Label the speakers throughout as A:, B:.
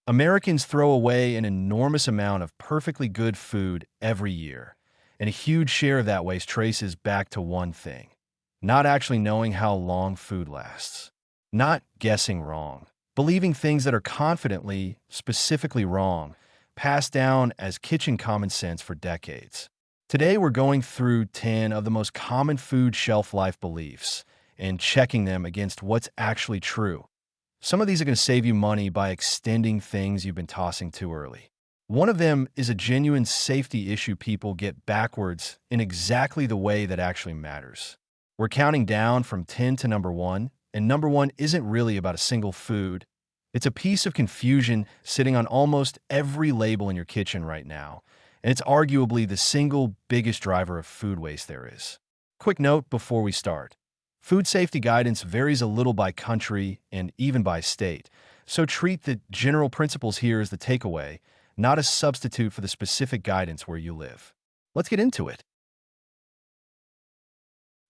A: Americans throw away an enormous amount of perfectly good food every year, and a huge share of that waste traces back to one thing: not actually knowing how long food lasts. Not guessing wrong. Believing things that are confidently, specifically wrong, passed down as kitchen common sense for decades. Today, we're going through 10 of the most common food shelf life beliefs and checking them against what's actually true. Some of these are going to save you money by extending things you've been tossing too early. One of them is a genuine safety issue people get backwards in exactly the way that actually matters. We're counting down from 10 to number 1, and number 1 isn't really about a single food. It's a piece of confusion sitting on almost every label in your kitchen right now, and it's arguably the single biggest driver of food waste there is. Quick note before we start. Food safety guidance varies a little by country and even by state, so treat the general principles here as the takeaway, not a substitute for the specific guidance where you live. Let's get into it.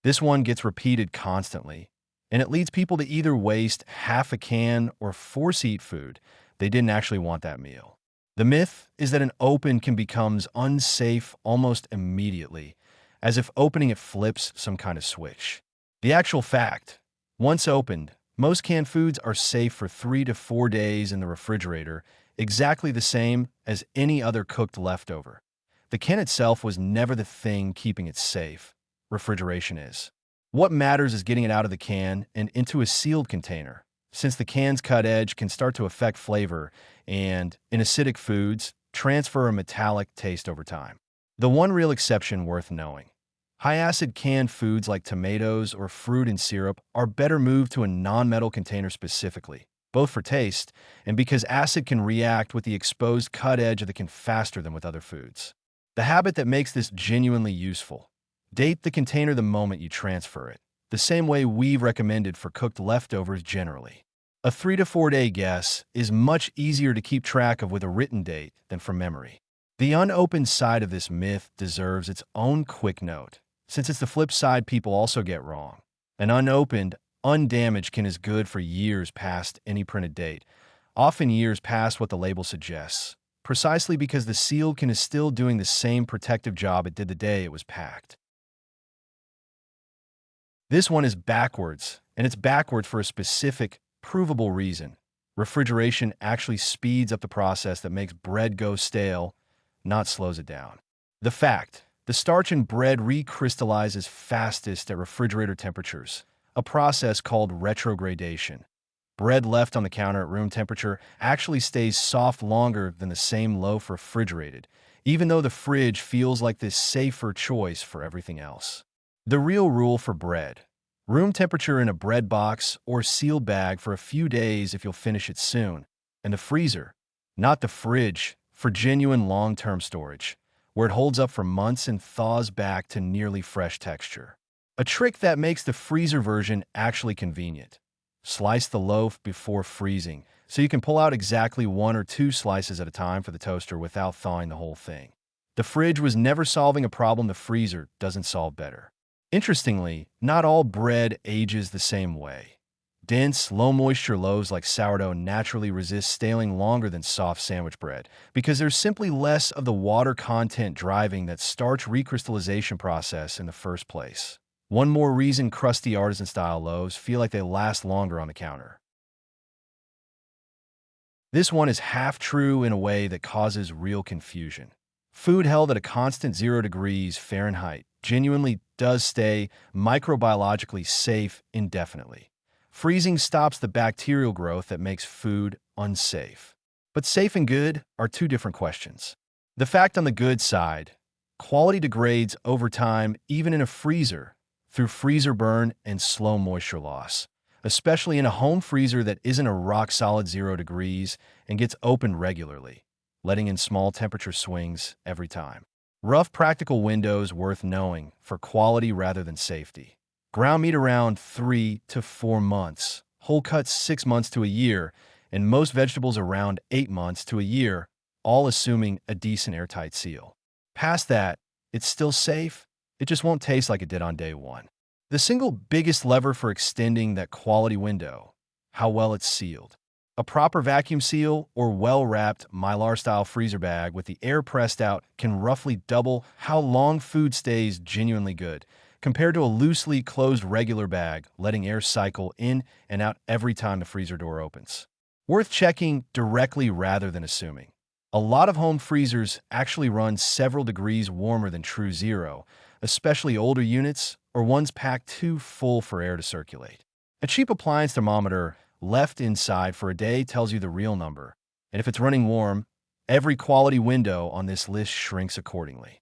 A: This one gets repeated constantly, and it leads people to either waste half a can or force eat food they didn't actually want that meal. The myth is that an open can become unsafe almost immediately, as if opening it flips some kind of switch. The actual fact: once opened, most canned foods are safe for 3 to 4 days in the refrigerator, exactly the same as any other cooked leftover. The can itself was never the thing keeping it safe. Refrigeration is. What matters is getting it out of the can and into a sealed container, since the can's cut edge can start to affect flavor and, in acidic foods, transfer a metallic taste over time. The one real exception worth knowing: high-acid canned foods like tomatoes or fruit and syrup are better moved to a non-metal container specifically, both for taste and because acid can react with the exposed cut edge of the can faster than with other foods. The habit that makes this genuinely useful: date the container the moment you transfer it, the same way we've recommended for cooked leftovers generally. A 3 to 4 day guess is much easier to keep track of with a written date than from memory. The unopened side of this myth deserves its own quick note, since it's the flip side people also get wrong. An unopened, undamaged can is good for years past any printed date, often years past what the label suggests, precisely because the sealed can is still doing the same protective job it did the day it was packed. This one is backwards, and it's backwards for a specific, provable reason. Refrigeration actually speeds up the process that makes bread go stale, not slows it down. The fact: the starch in bread recrystallizes fastest at refrigerator temperatures, a process called retrogradation. Bread left on the counter at room temperature actually stays soft longer than the same loaf refrigerated, even though the fridge feels like this safer choice for everything else. The real rule for bread: room temperature in a bread box or sealed bag for a few days if you'll finish it soon, and the freezer, not the fridge, for genuine long-term storage, where it holds up for months and thaws back to nearly fresh texture. A trick that makes the freezer version actually convenient: slice the loaf before freezing, so you can pull out exactly 1 or 2 slices at a time for the toaster without thawing the whole thing. The fridge was never solving a problem the freezer doesn't solve better. Interestingly, not all bread ages the same way. Dense, low-moisture loaves like sourdough naturally resist staling longer than soft sandwich bread because there's simply less of the water content driving that starch recrystallization process in the first place. One more reason crusty artisan-style loaves feel like they last longer on the counter. This one is half true in a way that causes real confusion. Food held at a constant 0 degrees Fahrenheit genuinely does stay microbiologically safe indefinitely. Freezing stops the bacterial growth that makes food unsafe. But safe and good are two different questions. The fact on the good side: quality degrades over time even in a freezer through freezer burn and slow moisture loss, especially in a home freezer that isn't a rock-solid 0 degrees and gets opened regularly, letting in small temperature swings every time. Rough practical windows worth knowing for quality rather than safety: ground meat around 3 to 4 months, whole cuts 6 months to a year, and most vegetables around 8 months to a year, all assuming a decent airtight seal. Past that, it's still safe, it just won't taste like it did on day one. The single biggest lever for extending that quality window: how well it's sealed. A proper vacuum seal or well-wrapped Mylar-style freezer bag with the air pressed out can roughly double how long food stays genuinely good, compared to a loosely closed regular bag letting air cycle in and out every time the freezer door opens. Worth checking directly rather than assuming. A lot of home freezers actually run several degrees warmer than true zero, especially older units or ones packed too full for air to circulate. A cheap appliance thermometer left inside for a day tells you the real number, and if it's running warm, every quality window on this list shrinks accordingly.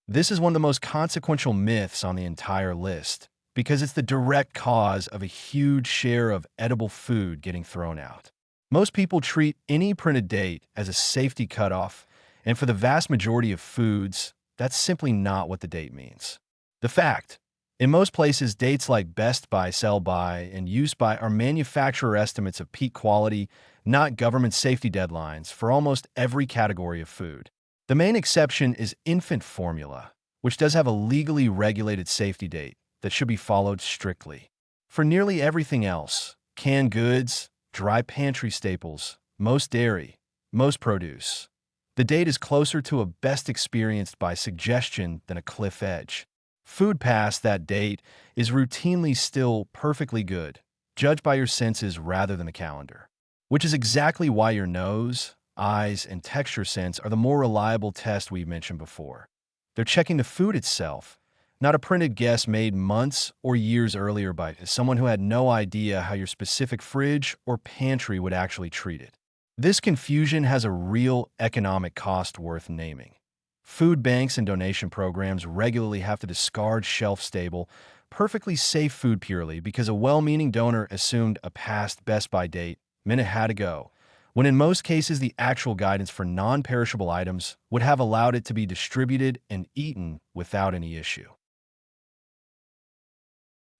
A: This is one of the most consequential myths on the entire list because it's the direct cause of a huge share of edible food getting thrown out. Most people treat any printed date as a safety cutoff, and for the vast majority of foods, that's simply not what the date means. The fact, in most places, dates like best by, sell by, and use by are manufacturer estimates of peak quality, not government safety deadlines for almost every category of food. The main exception is infant formula, which does have a legally regulated safety date that should be followed strictly. For nearly everything else, canned goods, dry pantry staples, most dairy, most produce, the date is closer to a best experienced by suggestion than a cliff edge. Food past that date is routinely still perfectly good, judged by your senses rather than the calendar, which is exactly why your nose, eyes, and texture sense are the more reliable test we mentioned before. They're checking the food itself, not a printed guess made months or years earlier by someone who had no idea how your specific fridge or pantry would actually treat it. This confusion has a real economic cost worth naming. Food banks and donation programs regularly have to discard shelf-stable, perfectly safe food purely because a well-meaning donor assumed a past best-by date meant it had to go, when in most cases the actual guidance for non-perishable items would have allowed it to be distributed and eaten without any issue.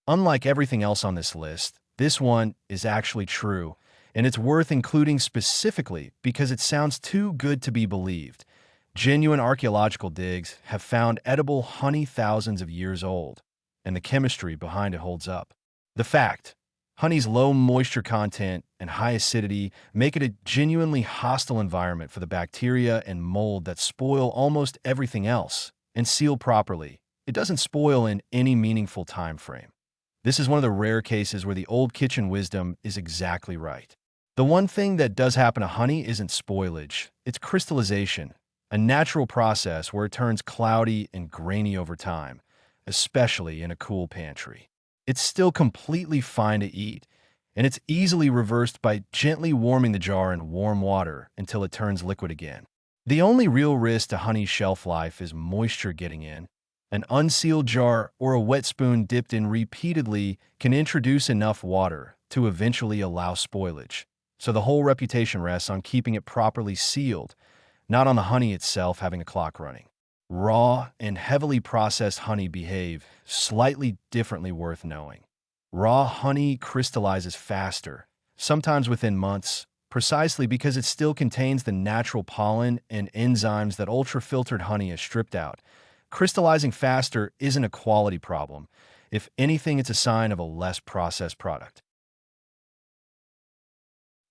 A: Unlike everything else on this list, this one is actually true, and it's worth including specifically because it sounds too good to be believed. Genuine archaeological digs have found edible honey thousands of years old, and the chemistry behind it holds up. The fact, honey's low moisture content and high acidity make it a genuinely hostile environment for the bacteria and mold that spoil almost everything else, and sealed properly, it doesn't spoil in any meaningful time frame. This is one of the rare cases where the old kitchen wisdom is exactly right. The one thing that does happen to honey isn't spoilage, it's crystallization, a natural process where it turns cloudy and grainy over time, especially in a cool pantry. It's still completely fine to eat, and it's easily reversed by gently warming the jar in warm water until it turns liquid again. The only real risk to honey's shelf life is moisture getting in. An unsealed jar or a wet spoon dipped in repeatedly can introduce enough water to eventually allow spoilage, so the whole reputation rests on keeping it properly sealed, not on the honey itself having a clock running. Raw and heavily processed honey behave slightly differently worth knowing. Raw honey crystallizes faster, sometimes within months, precisely because it still contains the natural pollen and enzymes that ultra-filtered honey has stripped out. Crystallizing faster isn't a quality problem. If anything, it's a sign of a less processed product.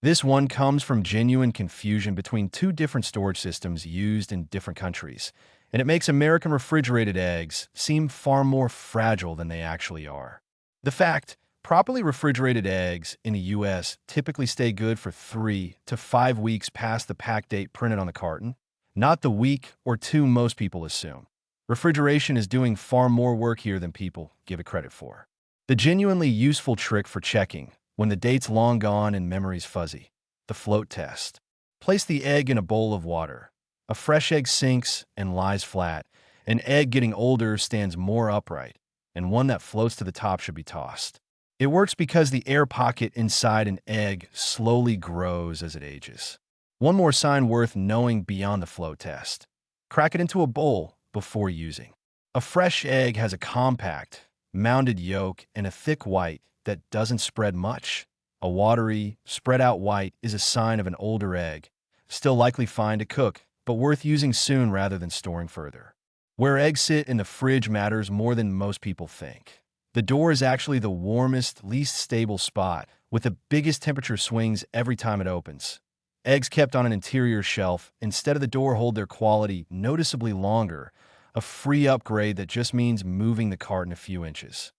A: This one comes from genuine confusion between two different storage systems used in different countries, and it makes American refrigerated eggs seem far more fragile than they actually are. The fact, properly refrigerated eggs in the US typically stay good for 3 to 5 weeks past the pack date printed on the carton, not the week or two most people assume. Refrigeration is doing far more work here than people give it credit for. The genuinely useful trick for checking when the date's long gone and memory's fuzzy. The float test. Place the egg in a bowl of water. A fresh egg sinks and lies flat. An egg getting older stands more upright, and one that floats to the top should be tossed. It works because the air pocket inside an egg slowly grows as it ages. One more sign worth knowing beyond the float test. Crack it into a bowl before using. A fresh egg has a compact, mounded yolk and a thick white that doesn't spread much. A watery, spread-out white is a sign of an older egg, still likely fine to cook, but worth using soon rather than storing further. Where eggs sit in the fridge matters more than most people think. The door is actually the warmest, least stable spot, with the biggest temperature swings every time it opens. Eggs kept on an interior shelf instead of the door hold their quality noticeably longer, a free upgrade that just means moving the carton a few inches.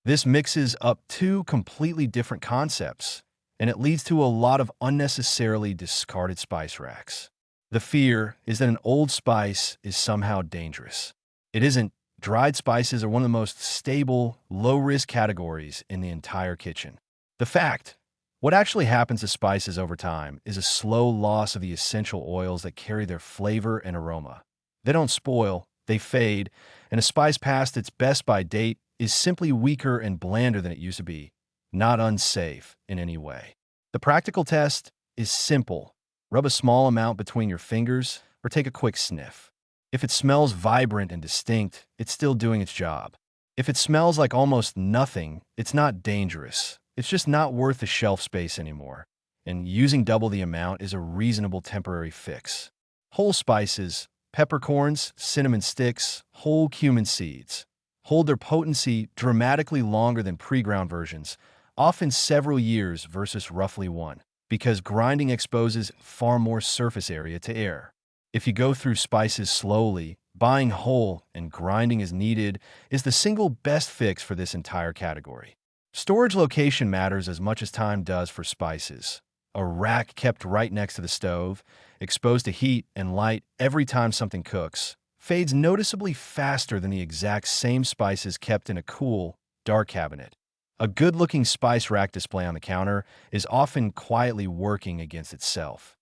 A: This mixes up two completely different concepts, and it leads to a lot of unnecessarily discarded spice racks. The fear is that an old spice is somehow dangerous. It isn't. Dried spices are one of the most stable, low-risk categories in the entire kitchen. The fact, what actually happens to spices over time is a slow loss of the essential oils that carry their flavor and aroma. They don't spoil, they fade, and a spice past its best-by date is simply weaker and blander than it used to be, not unsafe in any way. The practical test is simple. Rub a small amount between your fingers or take a quick sniff. If it smells vibrant and distinct, it's still doing its job. If it smells like almost nothing, it's not dangerous. It's just not worth the shelf space anymore. And using double the amount is a reasonable temporary fix. Whole spices, peppercorns, cinnamon sticks, whole cumin seeds hold their potency dramatically longer than pre-ground versions, often several years versus roughly one, because grinding exposes far more surface area to air. If you go through spices slowly, buying whole and grinding as needed is the single best fix for this entire category. Storage location matters as much as time does for spices. A rack kept right next to the stove, exposed to heat and light every time something cooks, fades noticeably faster than the exact same spices kept in a cool, dark cabinet. A good-looking spice rack display on the counter is often quietly working against itself.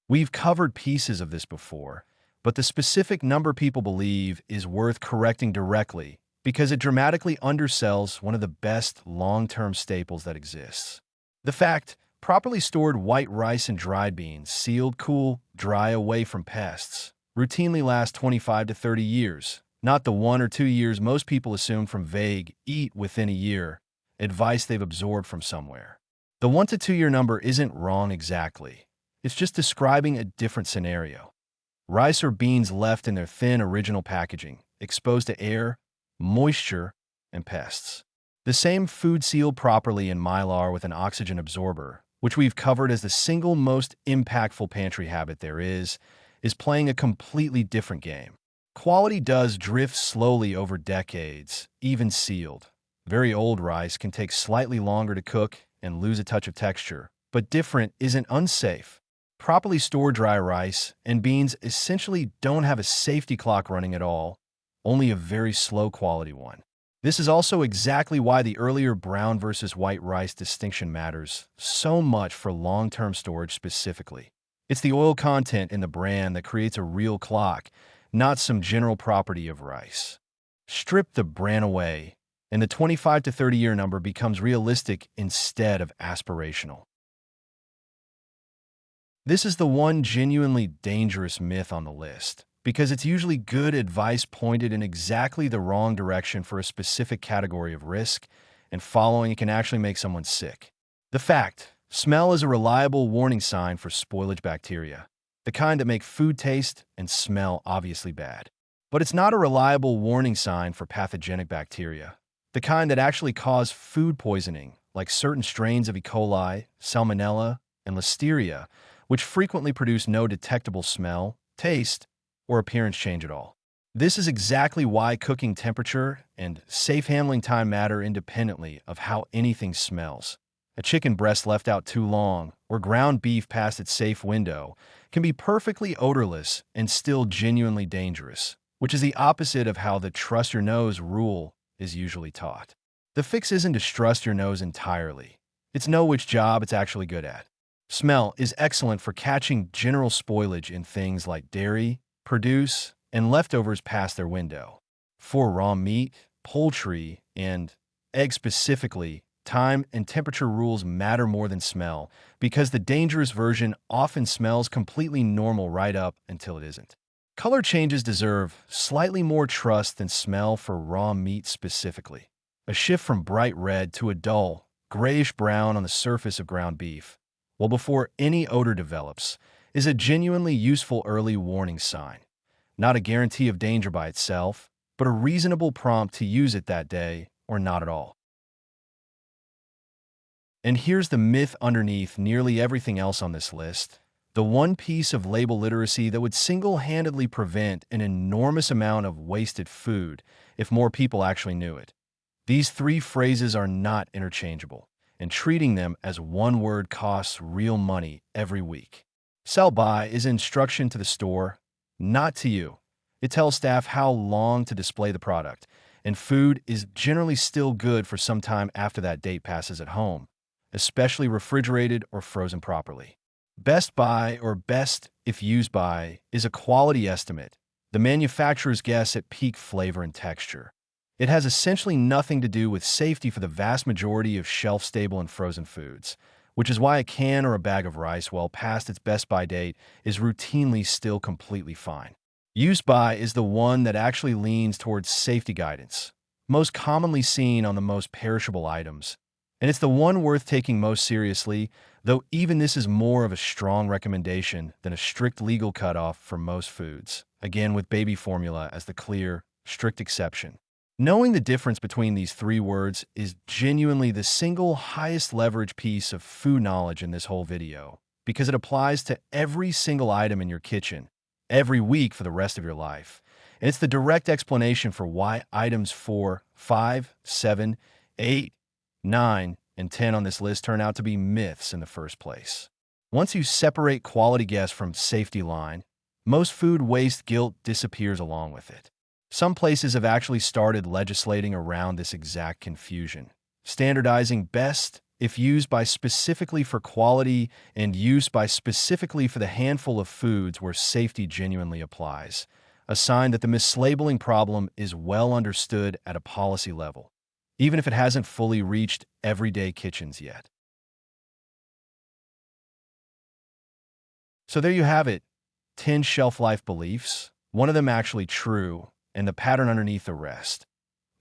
A: We've covered pieces of this before, but the specific number people believe is worth correcting directly because it dramatically undersells one of the best long-term staples that exists. The fact, properly stored white rice and dried beans, sealed, cool, dry, away from pests, routinely last 25 to 30 years, not the 1 or 2 years most people assume from vague, eat within a year, advice they've absorbed from somewhere. The 1 to 2 year number isn't wrong exactly. It's just describing a different scenario. Rice or beans left in their thin original packaging, exposed to air, moisture, and pests. The same food sealed properly in Mylar with an oxygen absorber, which we've covered as the single most impactful pantry habit there is playing a completely different game. Quality does drift slowly over decades, even sealed. Very old rice can take slightly longer to cook and lose a touch of texture, but different isn't unsafe. Properly stored dry rice and beans essentially don't have a safety clock running at all, only a very slow quality one. This is also exactly why the earlier brown versus white rice distinction matters so much for long-term storage specifically. It's the oil content in the brand that creates a real clock, not some general property of rice. Strip the brand away, and the 25 to 30 year number becomes realistic instead of aspirational. This is the one genuinely dangerous myth on the list, because it's usually good advice pointed in exactly the wrong direction for a specific category of risk, and following it can actually make someone sick. The fact, smell is a reliable warning sign for spoilage bacteria, the kind that make food taste and smell obviously bad. But it's not a reliable warning sign for pathogenic bacteria, the kind that actually cause food poisoning, like certain strains of E. coli, Salmonella, and Listeria, which frequently produce no detectable smell, taste, or appearance change at all. This is exactly why cooking temperature and safe handling time matter independently of how anything smells. A chicken breast left out too long, or ground beef past its safe window, can be perfectly odorless and still genuinely dangerous, which is the opposite of how the trust your nose rule is usually taught. The fix isn't to trust your nose entirely. It's know which job it's actually good at. Smell is excellent for catching general spoilage in things like dairy, produce, and leftovers past their window. For raw meat, poultry, and eggs specifically, time and temperature rules matter more than smell because the dangerous version often smells completely normal right up until it isn't. Color changes deserve slightly more trust than smell for raw meat specifically. A shift from bright red to a dull, grayish-brown on the surface of ground beef, well before any odor develops, is a genuinely useful early warning sign. Not a guarantee of danger by itself, but a reasonable prompt to use it that day or not at all. And here's the myth underneath nearly everything else on this list. The one piece of label literacy that would single-handedly prevent an enormous amount of wasted food if more people actually knew it. These three phrases are not interchangeable, and treating them as one word costs real money every week. Sell by is instruction to the store, not to you. It tells staff how long to display the product, and food is generally still good for some time after that date passes at home, especially refrigerated or frozen properly. Best by, or best if used by, is a quality estimate, the manufacturer's guess at peak flavor and texture. It has essentially nothing to do with safety for the vast majority of shelf-stable and frozen foods, which is why a can or a bag of rice, well past its best by date, is routinely still completely fine. Used by is the one that actually leans towards safety guidance, most commonly seen on the most perishable items, and it's the one worth taking most seriously, though even this is more of a strong recommendation than a strict legal cutoff for most foods, again with baby formula as the clear, strict exception. Knowing the difference between these three words is genuinely the single highest leverage piece of food knowledge in this whole video, because it applies to every single item in your kitchen, every week for the rest of your life. And it's the direct explanation for why items 4, 5, 7, 8, 9, and 10 on this list turn out to be myths in the first place. Once you separate quality guess from safety line, most food waste guilt disappears along with it. Some places have actually started legislating around this exact confusion, standardizing best if used by specifically for quality and use by specifically for the handful of foods where safety genuinely applies, a sign that the mislabeling problem is well understood at a policy level, even if it hasn't fully reached everyday kitchens yet. So there you have it, 10 shelf life beliefs, one of them actually true, and the pattern underneath the rest.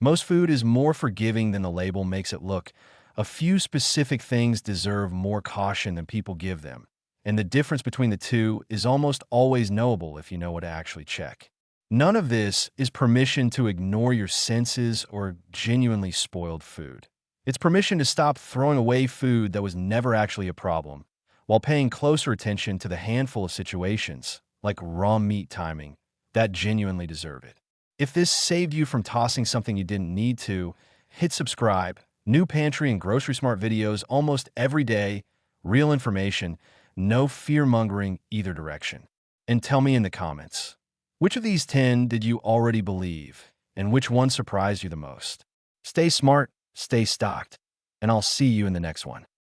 A: Most food is more forgiving than the label makes it look. A few specific things deserve more caution than people give them, and the difference between the two is almost always knowable if you know what to actually check. None of this is permission to ignore your senses or genuinely spoiled food. It's permission to stop throwing away food that was never actually a problem, while paying closer attention to the handful of situations, like raw meat timing, that genuinely deserve it. If this saved you from tossing something you didn't need to, hit subscribe. New pantry and grocery smart videos almost every day, real information, no fear-mongering either direction. And tell me in the comments, which of these 10 did you already believe, and which one surprised you the most? Stay smart, stay stocked, and I'll see you in the next one.